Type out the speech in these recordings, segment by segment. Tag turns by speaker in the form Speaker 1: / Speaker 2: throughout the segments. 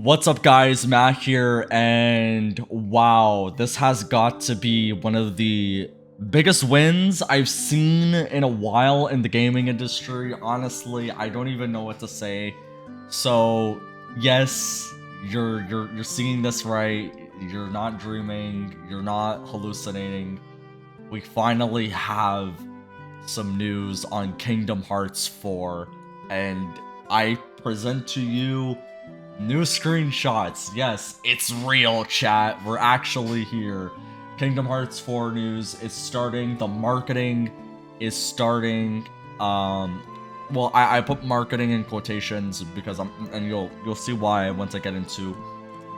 Speaker 1: What's up guys, Matt here, and wow, this has got to be one of the biggest wins I've seen in a while in the gaming industry. Honestly, I don't even know what to say. So, yes, you're seeing this right. You're not dreaming, you're not hallucinating. We finally have some news on Kingdom Hearts 4, and I present to you new screenshots. Yes, it's real, chat. We're actually here. Kingdom Hearts 4 news is starting. The marketing is starting. Well, I put marketing in quotations because and you'll see why once I get into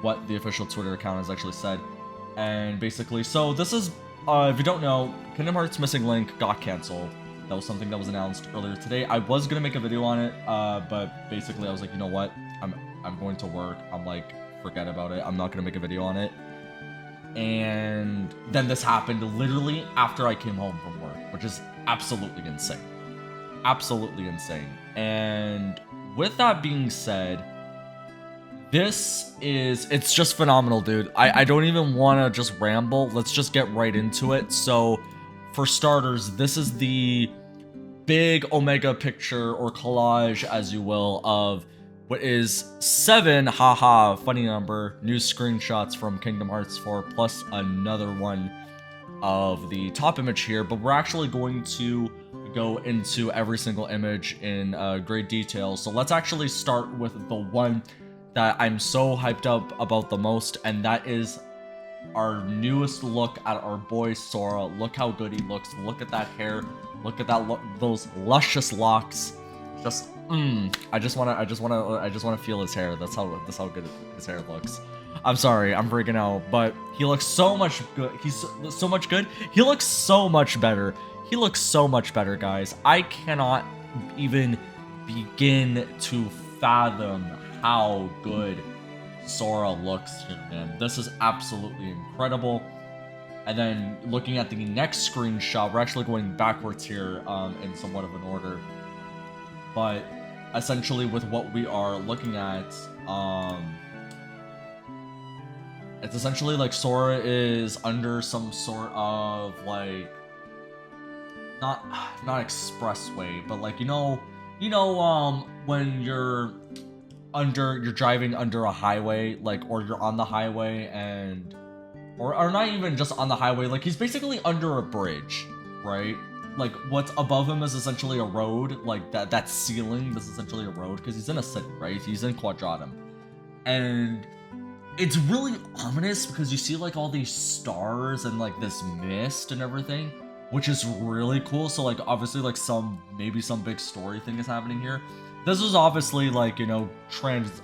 Speaker 1: what the official Twitter account has actually said. And basically, so this is, if you don't know, Kingdom Hearts Missing Link got canceled. That was something that was announced earlier today. I was gonna make a video on it, but basically I was like, you know what? I'm going to work. I'm like, forget about it. I'm not gonna make a video on it. And then this happened literally after I came home from work, which is absolutely insane. Absolutely insane. And with that being said, it's just phenomenal, dude. I don't even want to just ramble. Let's just get right into it. So, for starters, this is the big Omega picture or collage, as you will, of what is 7, haha, funny number, new screenshots from Kingdom Hearts 4, plus another one of the top image here. But we're actually going to go into every single image in great detail. So let's actually start with the one that I'm so hyped up about the most, and that is our newest look at our boy Sora. Look how good he looks. Look at that hair. Look at that those luscious locks. Just I just wanna feel his hair. That's how good his hair looks. I'm sorry, I'm freaking out, but he looks so much good. He's so much good. He looks so much better. He looks so much better, guys. I cannot even begin to fathom how good Sora looks here, man. This is absolutely incredible. And then looking at the next screenshot, we're actually going backwards here in somewhat of an order. But essentially with what we are looking at, it's essentially like Sora is under some sort of like, not expressway, but like, you know, when you're driving under a highway, like, or you're on the highway and, or not even just on the highway, like he's basically under a bridge, right? Like what's above him is essentially a road, like that ceiling is essentially a road, because he's in a city, right? He's in Quadratum. And it's really ominous because you see like all these stars and like this mist and everything, which is really cool. So like obviously like maybe some big story thing is happening here. This is obviously like, you know,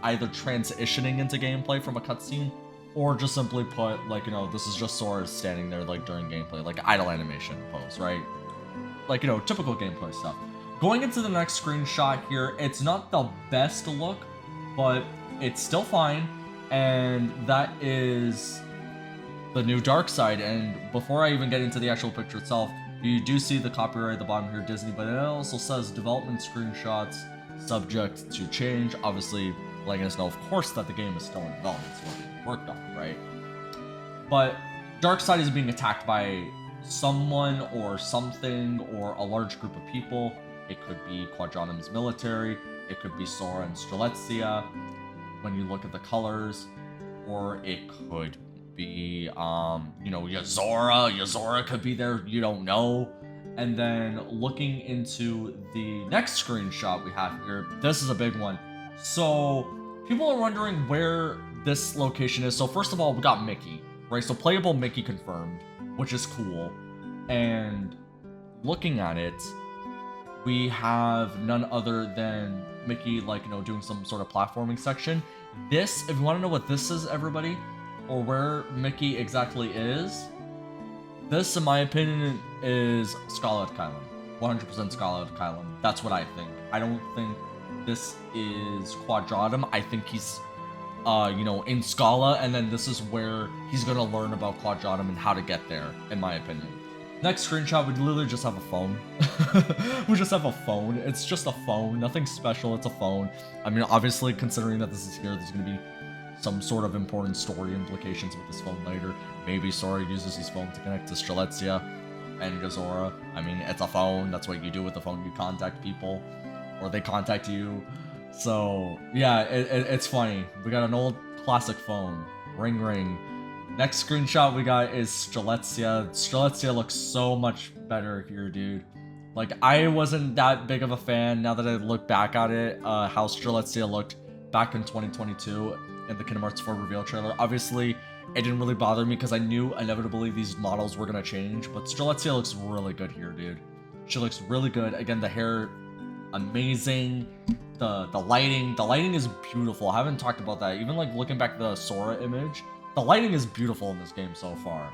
Speaker 1: either transitioning into gameplay from a cutscene, or just simply put, like, you know, this is just Sora standing there like during gameplay, like idle animation pose, right? Like, you know, typical gameplay stuff. Going into the next screenshot here, it's not the best look, but it's still fine. And that is the new Dark Side. And before I even get into the actual picture itself, you do see the copyright at the bottom here, Disney, but it also says development screenshots subject to change. Obviously, letting us know, of course, that the game is still in development, it's still being worked on, right? But Dark Side is being attacked by someone or something or a large group of people. It could be Quadratum's military, it could be Sora and Strelitzia when you look at the colors, or it could be you know, Yozora could be there, you don't know. And then looking into the next screenshot we have here, this is a big one. So people are wondering where this location is. So first of all, we got Mickey, right? So playable Mickey confirmed, which is cool. And looking at it, we have none other than Mickey, like, you know, doing some sort of platforming section. This, if you want to know what this is, everybody, or where Mickey exactly is, this, in my opinion, is Scarlet Kylan. 100% Scarlet Kylan. That's what I think. I don't think this is Quadratum. I think he's, you know, in Scala, and then this is where he's gonna learn about Quadratum and how to get there, in my opinion. Next screenshot, we literally just have a phone. We just have a phone. It's just a phone. Nothing special. It's a phone. I mean, obviously, considering that this is here, there's gonna be some sort of important story implications with this phone later. Maybe Sora uses his phone to connect to Strelitzia and Gazora. I mean, it's a phone. That's what you do with the phone. You contact people, or they contact you. So yeah, it's funny. We got an old classic phone. Ring ring. Next screenshot we got is Strelitzia. Strelitzia looks so much better here, dude. Like, I wasn't that big of a fan now that I look back at it, how Strelitzia looked back in 2022 in the Kingdom Hearts 4 reveal trailer. Obviously, it didn't really bother me because I knew inevitably these models were going to change, but Strelitzia looks really good here, dude. She looks really good. Again, the hair, amazing. The lighting is beautiful. I haven't talked about that. Even like looking back at the Sora image, the lighting is beautiful in this game so far,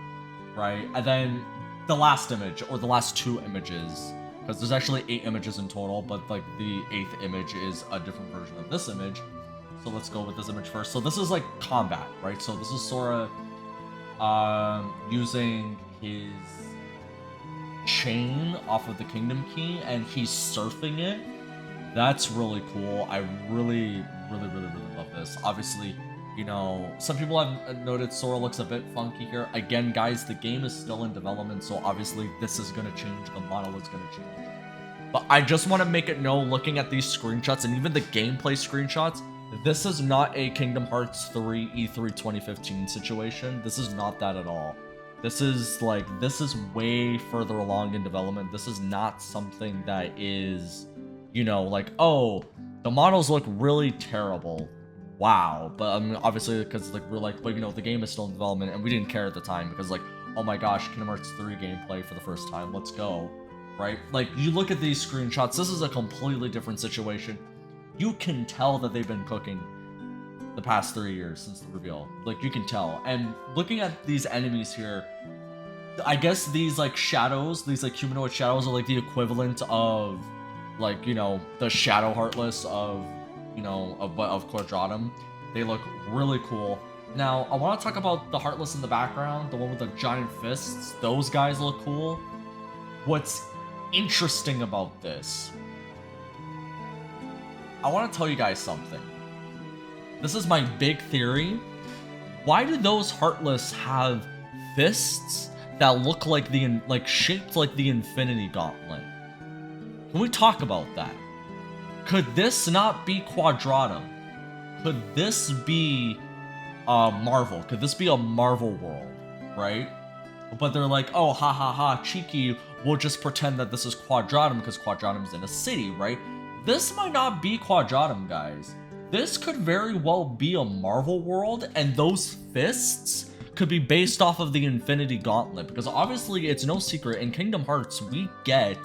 Speaker 1: right? And then the last image, or the last 2 images, because there's actually 8 images in total, but like the 8th image is a different version of this image. So let's go with this image first. So this is like combat, right? So this is Sora using his chain off of the Kingdom Key, and he's surfing it. That's really cool. I really love this. Obviously, you know, some people have noted Sora looks a bit funky here. Again, guys, the game is still in development, so obviously this is going to change. The model is going to change. But I just want to make it known, looking at these screenshots and even the gameplay screenshots, this is not a Kingdom Hearts 3 E3 2015 situation. This is not that at all. This is way further along in development. This is not something that is, you know, like, oh, the models look really terrible. Wow. But I mean, obviously, because like we're like, but you know, the game is still in development, and we didn't care at the time because like, oh my gosh, Kingdom Hearts 3 gameplay for the first time. Let's go, right? Like, you look at these screenshots. This is a completely different situation. You can tell that they've been cooking the past 3 years since the reveal. Like, you can tell. And looking at these enemies here, I guess these like shadows, these like humanoid shadows, are like the equivalent of, like, you know, the Shadow Heartless of, you know, of Quadratum. They look really cool. Now, I want to talk about the Heartless in the background, the one with the giant fists. Those guys look cool. What's interesting about this, I want to tell you guys something. This is my big theory. Why do those Heartless have fists that look like shaped like the Infinity Gauntlet? Can we talk about that? Could this not be Quadratum? Could this be Marvel? Could this be a Marvel world, right? But they're like, oh, ha ha ha, cheeky, we'll just pretend that this is Quadratum because Quadratum's in a city, right? This might not be Quadratum, guys. This could very well be a Marvel world, and those fists could be based off of the Infinity Gauntlet, because obviously it's no secret, in Kingdom Hearts, we get,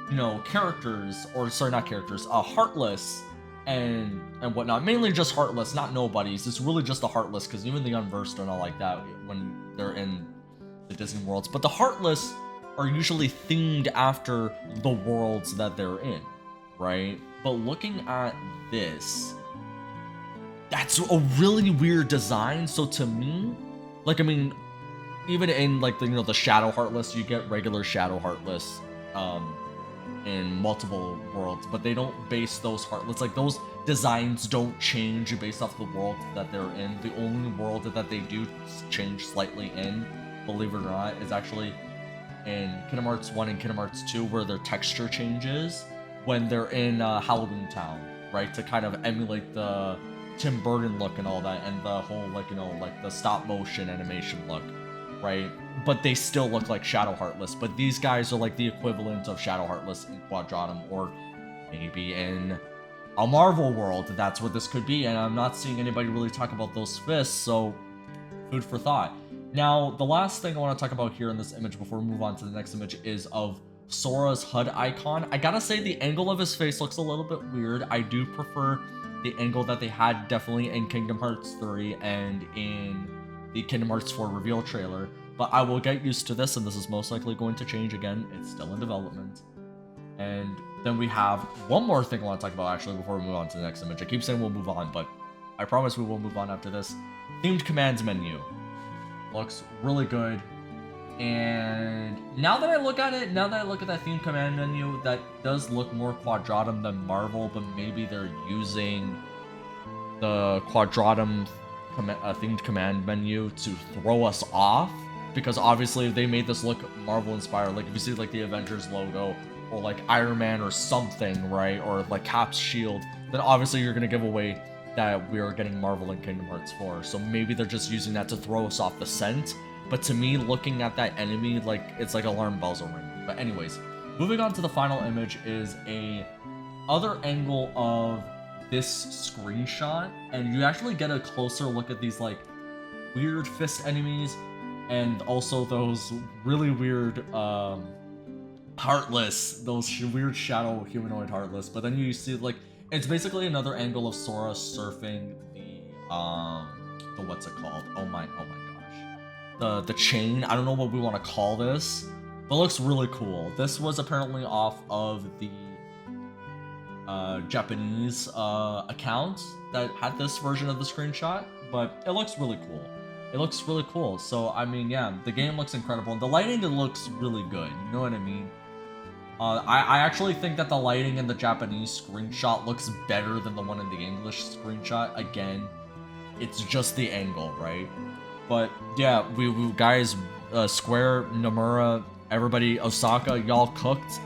Speaker 1: you know, characters, or sorry, not characters, Heartless and whatnot. Mainly just Heartless, not nobodies. It's really just the Heartless, because even the Unversed are not like that when they're in the Disney worlds. But the Heartless are usually themed after the worlds that they're in, right? But looking at this, that's a really weird design. So to me, like, I mean, even in like the, you know, the Shadow Heartless, you get regular Shadow Heartless in multiple worlds, but they don't base those Heartless, like those designs don't change based off the world that they're in. The only world that they do change slightly in, believe it or not, is actually in Kingdom Hearts 1 and Kingdom Hearts 2, where their texture changes when they're in Halloween Town, right? To kind of emulate the Tim Burton look and all that, and the whole, like, you know, like the stop motion animation look, right? But they still look like Shadow Heartless. But these guys are like the equivalent of Shadow Heartless in Quadratum, or maybe in a Marvel world. That's what this could be, and I'm not seeing anybody really talk about those fists, so food for thought. Now, the last thing I want to talk about here in this image before we move on to the next image is of Sora's HUD icon. I gotta say, the angle of his face looks a little bit weird. I do prefer the angle that they had definitely in Kingdom Hearts 3 and in the Kingdom Hearts 4 reveal trailer, but I will get used to this, and this is most likely going to change again. It's still in development. And then we have one more thing I want to talk about, actually, before we move on to the next image. I keep saying we'll move on, but I promise we will move on after this. Themed commands menu. Looks really good. And now that I look at it, now that I look at that themed command menu, that does look more Quadratum than Marvel, but maybe they're using the Quadratum themed command menu to throw us off, because obviously if they made this look Marvel inspired, like if you see like the Avengers logo or like Iron Man or something, right, or like Cap's shield, then obviously you're gonna give away that we are getting Marvel in Kingdom Hearts 4. So maybe they're just using that to throw us off the scent. But to me, looking at that enemy, like it's like alarm bells are ringing. But anyways, moving on to the final image is a other angle of this screenshot, and you actually get a closer look at these like weird fist enemies, and also those really weird heartless, those weird shadow humanoid heartless. But then you see like it's basically another angle of Sora surfing the what's it called? Oh my gosh, the chain. I don't know what we want to call this, but it looks really cool. This was apparently off of the Japanese account that had this version of the screenshot, but it looks really cool. It looks really cool. So I mean, yeah, the game looks incredible, and the lighting, it looks really good. You know what I mean? I actually think that the lighting in the Japanese screenshot looks better than the one in the English screenshot. Again, it's just the angle, right? But yeah, we guys, Square, Nomura, everybody, Osaka, y'all cooked.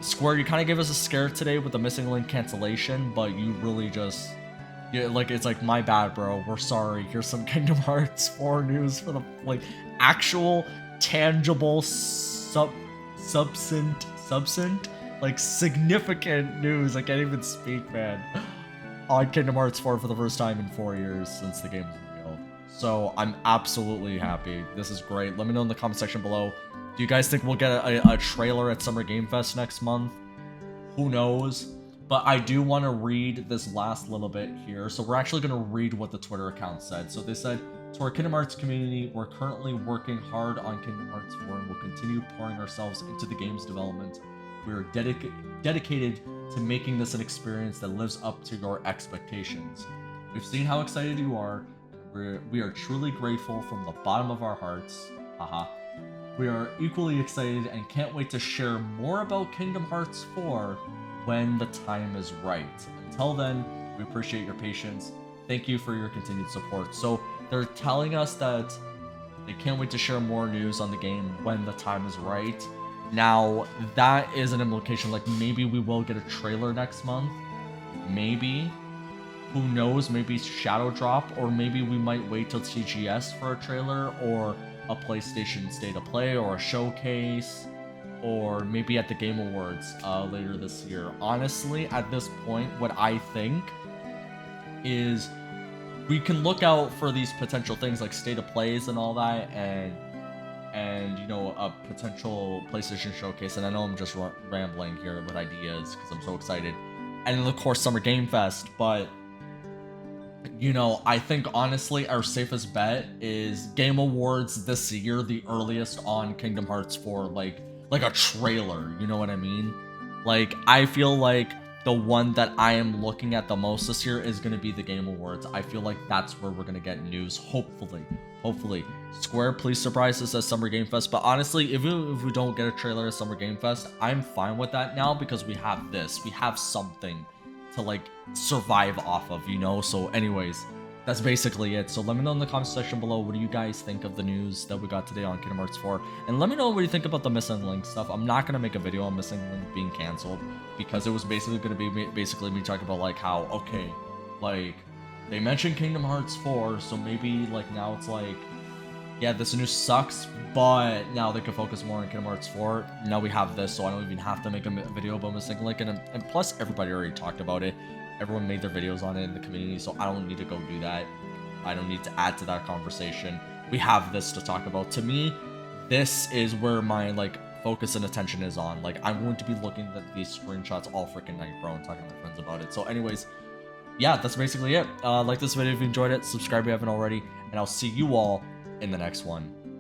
Speaker 1: Square, you kind of gave us a scare today with the missing link cancellation, but you really just, yeah, like, it's like, my bad, bro, we're sorry. Here's some Kingdom Hearts 4 news for the, like, actual, tangible, like, significant news. I can't even speak, man. On Kingdom Hearts 4 for the first time in 4 years since the game was revealed. So, I'm absolutely happy. This is great. Let me know in the comment section below. Do you guys think we'll get a trailer at Summer Game Fest next month? Who knows? But I do want to read this last little bit here. So we're actually going to read what the Twitter account said. So they said, to our Kingdom Hearts community, we're currently working hard on Kingdom Hearts 4 and will continue pouring ourselves into the game's development. We are dedicated to making this an experience that lives up to your expectations. We've seen how excited you are. We are truly grateful from the bottom of our hearts. Haha. We are equally excited and can't wait to share more about Kingdom Hearts 4 when the time is right. Until then, we appreciate your patience. Thank you for your continued support. So they're telling us that they can't wait to share more news on the game when the time is right. Now, that is an implication, like maybe we will get a trailer next month. Maybe. Who knows? Maybe Shadow Drop, or maybe we might wait till TGS for a trailer, or a PlayStation State of Play, or a showcase, or maybe at the Game Awards later this year. Honestly, at this point, what I think is we can look out for these potential things like State of Plays and all that, and you know, a potential PlayStation showcase. And I know I'm just rambling here with ideas because I'm so excited. And then of course Summer Game Fest, but you know, I think honestly our safest bet is Game Awards this year, the earliest on Kingdom Hearts 4, like a trailer, you know what I mean? Like, I feel like the one that I am looking at the most this year is going to be the Game Awards. I feel like that's where we're going to get news, hopefully. Square, please surprise us at Summer Game Fest. But honestly, if we don't get a trailer at Summer Game Fest, I'm fine with that now because we have this. We have something to, like, survive off of, you know? So anyways, that's basically it. So let me know in the comment section below, what do you guys think of the news that we got today on Kingdom Hearts 4? And let me know what you think about the Missing Link stuff. I'm not going to make a video on Missing Link being canceled because it was basically going to be me talking about, like, how, okay, like, they mentioned Kingdom Hearts 4, so maybe, like, now it's like, yeah, this news sucks, but now they can focus more on Kingdom Hearts 4. Now we have this, so I don't even have to make a video about Missing Link, and plus, everybody already talked about it. Everyone made their videos on it in the community, so I don't need to go do that. I don't need to add to that conversation. We have this to talk about. To me, this is where my, like, focus and attention is on. Like, I'm going to be looking at these screenshots all freaking night, bro, and talking to my friends about it. So anyways, yeah, that's basically it. Like this video if you enjoyed it, subscribe if you haven't already, and I'll see you all in the next one.